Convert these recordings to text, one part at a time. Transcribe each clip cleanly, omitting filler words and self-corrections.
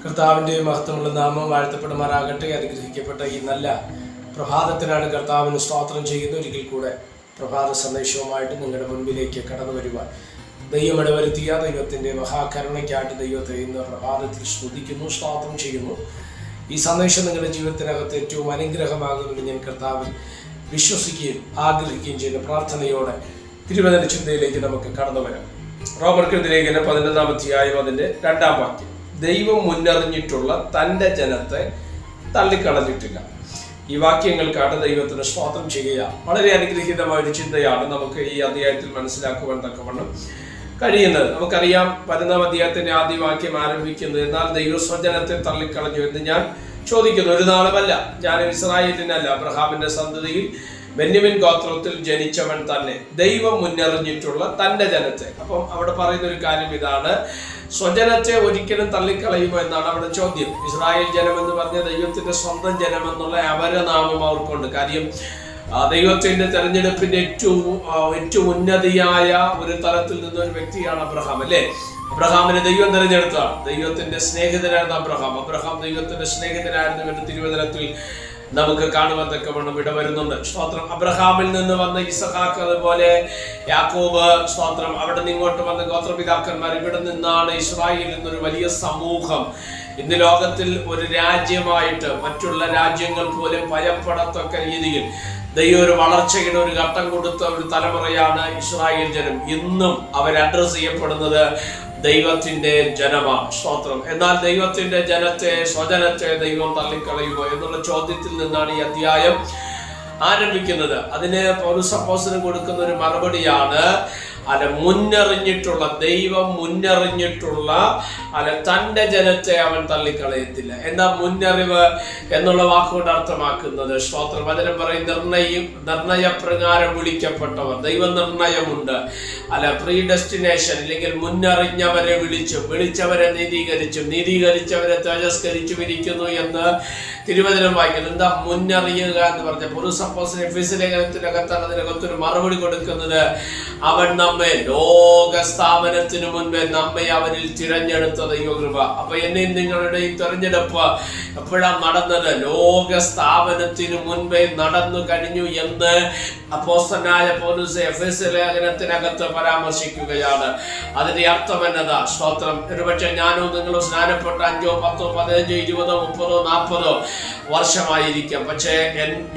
കർത്താവിൻ്റെ മഹത്വമുള്ള നാമം വാഴ്ത്തപ്പെടുമാറാകട്ടെ. അനുഗ്രഹിക്കപ്പെട്ട ഈ നല്ല പ്രഭാതത്തിനാണ് കർത്താവിന് സ്തോത്രം ചെയ്യുന്ന. ഒരിക്കൽ കൂടെ പ്രഭാത സന്ദേശവുമായിട്ട് നിങ്ങളുടെ മുൻപിലേക്ക് കടന്നു വരുവാൻ ദൈവം ഇടവരുത്തിയ ദൈവത്തിൻ്റെ മഹാകരുണയ്ക്കായിട്ട് ദൈവത്തെ ഇന്ന് പ്രഭാതത്തിൽ സ്തുതിക്കുന്നു, സ്തോത്രം ചെയ്യുന്നു. ഈ സന്ദേശം നിങ്ങളുടെ ജീവിതത്തിനകത്ത് ഏറ്റവും അനുഗ്രഹമാകുമെന്ന് ഞാൻ കർത്താവിൽ വിശ്വസിക്കുകയും ആഗ്രഹിക്കുകയും ചെയ്യുന്ന പ്രാർത്ഥനയോടെ തിരുവചന ചിന്തയിലേക്ക് നമുക്ക് കടന്നു വരാം. റോമർക്കെതിരെ 11-ാം അധ്യായം അതിൻ്റെ 2-ാം വാക്യം. ദൈവം മുന്നറിഞ്ഞിട്ടുള്ള തൻ്റെ ജനത്തെ തള്ളിക്കളഞ്ഞിട്ടില്ല. ഈ വാക്യങ്ങൾക്കാണ് ദൈവത്തിന് സ്തോത്രം ചെയ്യുക. വളരെ അനുഗ്രഹീതമായ ഒരു ചിന്തയാണ് നമുക്ക് ഈ അധ്യായത്തിൽ മനസ്സിലാക്കുവാൻ തക്കവണ്ണം കഴിയുന്നത്. നമുക്കറിയാം, 11-ാം അധ്യായത്തിന്റെ ആദ്യ വാക്യം ആരംഭിക്കുന്നത്, എന്നാൽ ദൈവ സ്വജനത്തെ തള്ളിക്കളഞ്ഞു എന്ന് ഞാൻ ചോദിക്കുന്നു. ഒരു നാളുമല്ല, ഞാൻ ഇസ്രായേലിനല്ല, അബ്രഹാമിന്റെ സന്തതിയിൽ ബെന്യാമീൻ ഗോത്രത്തിൽ ജനിച്ചവൻ തന്നെ, ദൈവം മുന്നറിഞ്ഞിട്ടുള്ള തൻ്റെ ജനത്തെ. അപ്പം അവിടെ പറയുന്ന ഒരു കാര്യം ഇതാണ്, സ്വജനത്തെ ഒരിക്കലും തള്ളിക്കളയുമോ എന്നാണ് അവിടെ ചോദ്യം. ഇസ്രായേൽ ജനം എന്ന് പറഞ്ഞ ദൈവത്തിന്റെ സ്വന്തം ജനം എന്നുള്ള അപരനാമം അവർക്കുണ്ട്. കാര്യം ദൈവത്തിന്റെ തെരഞ്ഞെടുപ്പിന്റെ ഏറ്റവും ഉന്നതിയായ ഒരു തലത്തിൽ നിന്നൊരു വ്യക്തിയാണ് അബ്രഹാം, അല്ലേ? അബ്രഹാമിനെ ദൈവം തിരഞ്ഞെടുത്തതാണ്. ദൈവത്തിന്റെ സ്നേഹിതനായിരുന്നു അബ്രഹാം ദൈവത്തിന്റെ സ്നേഹിതനായിരുന്നു എന്ന് തിരുവചനത്തിൽ നമുക്ക് കാണുവാൻ തക്കവണ്ണം ഇടവരുന്നുണ്ട്. സ്തോത്രം. അബ്രഹാമിൽ നിന്ന് വന്ന ഇസഹാക്ക്, അതുപോലെ യാക്കോബ്, സ്തോത്രം, അവിടെ നിന്ന് ഇങ്ങോട്ട് വന്ന ഗോത്രപിതാക്കന്മാർ, ഇവിടെ നിന്നാണ് ഇസ്രായേൽ എന്നൊരു വലിയ സമൂഹം ഇന്ന് ലോകത്തിൽ ഒരു രാജ്യമായിട്ട് മറ്റുള്ള രാജ്യങ്ങൾ പോലും ഭയപ്പെടത്തക്ക രീതിയിൽ ദൈവം ഒരു വളർച്ചയുടെ ഒരു ഘട്ടം കൊടുത്ത ഒരു തലമുറയാണ് ഇസ്രായേൽ ജനം. ഇന്നും അവർ അഡ്രസ് ചെയ്യപ്പെടുന്നത് ദൈവത്തിന്റെ ജനമാണ്. സ്തോത്രം. എന്നാൽ ദൈവത്തിന്റെ ജനത്തെ, സ്വജനത്തെ ദൈവം തള്ളിക്കളയുമോ എന്നുള്ള ചോദ്യത്തിൽ നിന്നാണ് ഈ അധ്യായം ആരംഭിക്കുന്നത്. അതിന് പൗലോസ് അപ്പോസ്തലൻ കൊടുക്കുന്ന ഒരു മറുപടിയാണ്, മുന്നറിഞ്ഞിട്ടുള്ള, ദൈവം മുന്നറിഞ്ഞിട്ടുള്ള തൻ്റെ ജനത്തെ അവൻ തള്ളിക്കളയത്തില്ല. എന്താ മുന്നറിവ് എന്നുള്ള വാക്കുകൊണ്ട് അർത്ഥമാക്കുന്നത്? സ്തോത്രം. വചനം പറയും, നിർണയപ്രകാരം വിളിക്കപ്പെട്ടവർ. ദൈവനിർണയമുണ്ട്. പ്രീഡെസ്റ്റിനേഷൻ, അല്ലെങ്കിൽ മുന്നറിഞ്ഞവരെ വിളിച്ചവരെ നീതീകരിച്ചവരെ തേജസ്കരിച്ചു വിരിക്കുന്നു എന്ന് തിരുവചനം വായിക്കുന്നു. എന്താ മുന്നറിയുക എന്ന് പറഞ്ഞ പൗലോസ് അപ്പോസ്തലൻ എഫെസ്യ ലേഖനത്തിനകത്താണ് അതിനകത്തൊരു മറുപടി കൊടുക്കുന്നത്. അവൻ നമ്മെ ലോകസ്ഥാപനത്തിനു മുൻപേ നമ്മെ അവനിൽ തിരഞ്ഞെടുത്ത ദൈവകൃപ. അപ്പൊ എന്നെയും നിങ്ങളുടെയും തിരഞ്ഞെടുപ്പ് എപ്പോഴാണ് നടന്നത്? ലോകസ്ഥാപനത്തിനു മുൻപേ നടന്നു കഴിഞ്ഞു എന്ന് അപ്പോസ്തലനായ പൗലോസ് എഫെസ്യ ലേഖനത്തിനകത്ത് പരാമർശിക്കുകയാണ്. അതിന്റെ അർത്ഥം എന്നതാ? സ്തോത്രം. ഒരുപക്ഷെ ഞാനോ നിങ്ങളോ സ്നാനപ്പെട്ട 5, 10, 15, 20, 30, 40 വർഷമായിരിക്കാം. പക്ഷേ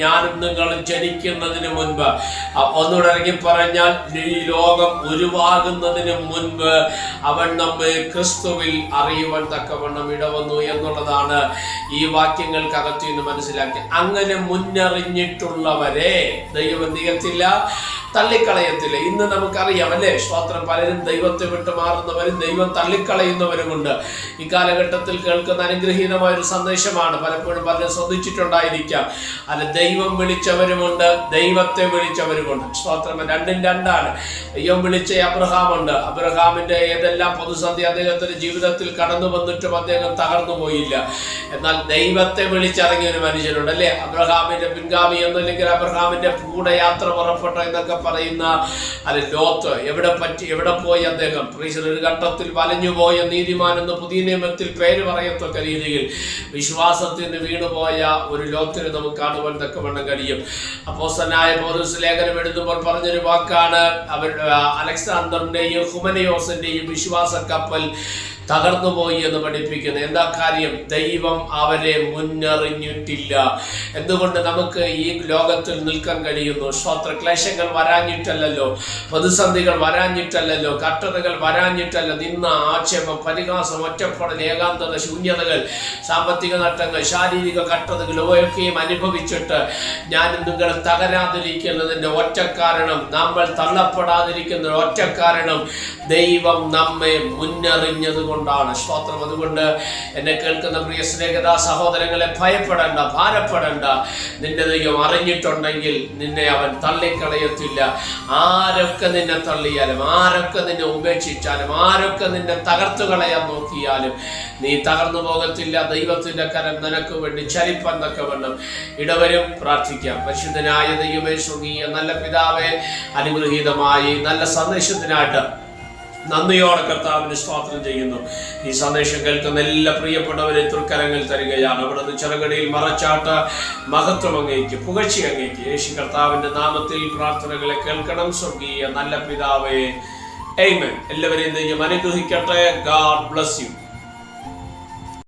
ഞാനും നിങ്ങളും ജനിക്കുന്നതിന് മുൻപ്, ഒന്നുകൂടെ ഇറങ്ങി പറഞ്ഞാൽ ഈ ലോകം ഉരുവാകുന്നതിന് മുൻപ് അവൻ നമ്മെ ക്രിസ്തുവിൽ അറിയുവാൻ തക്കവണ്ണം ഇടവന്നു എന്നുള്ളതാണ് ഈ വാക്യങ്ങൾക്കകത്ത് നിന്ന് മനസ്സിലാക്കി. അങ്ങനെ മുന്നറിഞ്ഞിട്ടുള്ളവരെ ദൈവം എന്ത് ചെയ്യത്തില്ല? തള്ളിക്കളയത്തില്ല. ഇന്ന് നമുക്കറിയാം, അല്ലേ? സ്തോത്രം. പലരും ദൈവത്തെ വിട്ടു മാറുന്നവരും ദൈവം തള്ളിക്കളയുന്നവരുമുണ്ട്. ഈ കാലഘട്ടത്തിൽ കേൾക്കുന്ന അനുഗ്രഹീതമായ ഒരു സന്ദേശമാണ്. പലപ്പോഴും പലരും ശ്രദ്ധിച്ചിട്ടുണ്ടായിരിക്കാം. ദൈവം വിളിച്ചവരുമുണ്ട്, ദൈവത്തെ വിളിച്ചവരുമുണ്ട്. സ്തോത്രം. രണ്ടും രണ്ടാണ്. ദൈവം വിളിച്ച അബ്രഹാമുണ്ട്. അബ്രഹാമിന്റെ ഏതെല്ലാം പ്രതിസന്ധി അദ്ദേഹത്തിന്റെ ജീവിതത്തിൽ കടന്നു വന്നിട്ടും അദ്ദേഹം തകർന്നു പോയില്ല. എന്നാൽ ദൈവത്തെ വിളിച്ചിറങ്ങിയ ഒരു മനുഷ്യനുണ്ട്, അല്ലേ? അബ്രഹാമിന്റെ പിൻഗാമി എന്നല്ലെങ്കിൽ അബ്രഹാമിന്റെ കൂടെ യാത്ര പുറപ്പെട്ട എന്നൊക്കെ പറയുന്ന ലോത്ത് എവിടെ പോയി അദ്ദേഹം? ഒരു ഘട്ടത്തിൽ വലഞ്ഞുപോയ നീതിമാൻ എന്ന് പുതിയ നിയമത്തിൽ പേര് പറയത്തക്ക രീതിയിൽ വിശ്വാസത്തിന് വീണുപോയ ഒരു ലോത്തിനെ നമുക്ക് കാണുവാൻ തക്കവണ്ണം കഴിയും. അപ്പോസ്തലനായ പൗലോസ് ലേഖനം എഴുതുമ്പോൾ പറഞ്ഞൊരു വാക്കാണ്, അലക്സാണ്ടറിന്റെയും ഹുമനയോസിന്റെയും വിശ്വാസ കപ്പൽ തകർന്നുപോയി എന്ന് പഠിപ്പിക്കുന്നത്. എന്താ കാര്യം? ദൈവം അവരെ മുന്നറിഞ്ഞിട്ടില്ല. എന്തുകൊണ്ട് നമുക്ക് ഈ ലോകത്തിൽ നിൽക്കാൻ കഴിയുന്നു? ക്ലേശങ്ങൾ വരാഞ്ഞിട്ടല്ലോ, പ്രതിസന്ധികൾ വരാഞ്ഞിട്ടല്ലോ, കഷ്ടതകൾ വരാഞ്ഞിട്ടല്ല. നിന്ന ആക്ഷേപം, പരിഹാസം, ഒറ്റപ്പെടൽ, ഏകാന്തത, ശൂന്യതകൾ, സാമ്പത്തിക നഷ്ടങ്ങൾ, ശാരീരിക കഷ്ടതകൾ ഇവയൊക്കെയും അനുഭവിച്ചിട്ട് ഞാനും നിങ്ങൾ തകരാതിരിക്കുന്നതിൻ്റെ ഒറ്റ കാരണം, നമ്മൾ തള്ളപ്പെടാതിരിക്കുന്ന ഒറ്റ കാരണം, ദൈവം നമ്മെ മുന്നറിഞ്ഞത് കൊണ്ടാണ്. സ്തോത്രം. അതുകൊണ്ട് എന്നെ കേൾക്കുന്ന പ്രിയ സ്നേഹിത സഹോദരങ്ങളെ, ഭയപ്പെടേണ്ട, ഭാരപ്പെടേണ്ട. നിന്റെ ദൈവം അറിഞ്ഞിട്ടുണ്ടെങ്കിൽ നിന്നെ അവൻ തള്ളിക്കളയത്തില്ല. ആരൊക്കെ നിന്നെ തള്ളിയാലും, ആരൊക്കെ നിന്നെ ഉപേക്ഷിച്ചാലും, ആരൊക്കെ നിന്നെ തകർത്തു കളയാൻ നോക്കിയാലും നീ തകർന്നു പോകത്തില്ല. ദൈവത്തിന്റെ കരം നിനക്ക് വേണ്ടി ചലിപ്പാൻ തക്കവണ്ണം ഇടവരും. പ്രാർത്ഥിക്കാം. പരിശുദ്ധനായ ദൈവമേ, സ്വർഗീയ നല്ല പിതാവേ, അനുഗ്രഹീതമായി നല്ല സന്ദേശത്തിനായിട്ട് നന്ദിയോടെ കർത്താവിന് സ്തോത്രം ചെയ്യുന്നു. ഈ സന്ദേശം കേൾക്കുന്ന എല്ലാ പ്രിയപ്പെട്ടവരെ തൃക്കരങ്ങൾ തരികയാണ്. അവിടുന്ന് ചെറുകടിയിൽ മറച്ചാട്ട് മഹത്വം അങ്ങേക്ക്, പുകഴ്ച അങ്ങേക്ക്. യേശു കർത്താവിന്റെ നാമത്തിൽ പ്രാർത്ഥനകളെ കേൾക്കണം സ്വർഗീയ നല്ല പിതാവേ, ആമേൻ. എല്ലാവരെയും ദൈവം അനുഗ്രഹിക്കട്ടെ. God bless you.